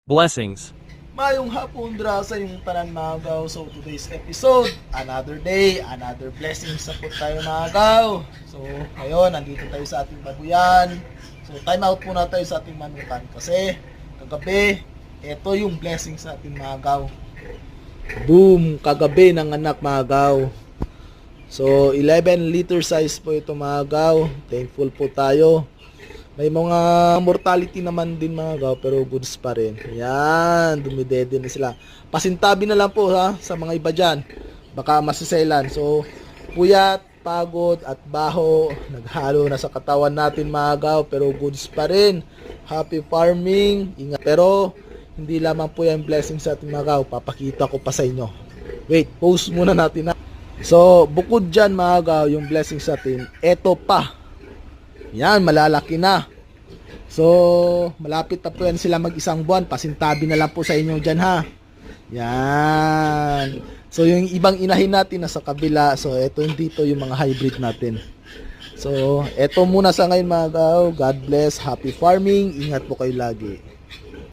Blessings. Mayong hapon dra sa yung tanan mga gaw. So today's episode, another day, another blessing sa po tayo mga gaw. So ngayon, nandito tayo sa ating babuyan. So time out muna tayo sa ating manukan kasi kagabi, ito yung blessing sa ating mga gaw. Boom! Kagabi ng anak mga gaw. So 11 liter size po ito mga gaw. Thankful po tayo. May mga mortality naman din mga gaw, pero goods pa rin. Yan, dumidede na sila. Pasintabi na lang po ha, sa mga iba dyan. Baka masiselan. So, puyat, pagod, at baho, naghalo na sa katawan natin mga gaw, pero goods pa rin. Happy farming, ingat. Pero, hindi lamang po yung blessing sa ating mga gaw. Papakita ko pa sa inyo. Wait, pause muna natin ha. So, bukod dyan mga gaw, yung blessing sa atin, eto pa. Yan, malalaki na. So, malapit na po yan sila mag-isang buwan. Pasintabi na lang po sa inyo dyan ha. Yan. So, yung ibang inahin natin nasa kabila. So, eto yung dito yung mga hybrid natin. So, eto muna sa ngayon mga gaw. God bless. Happy farming. Ingat po kayo lagi.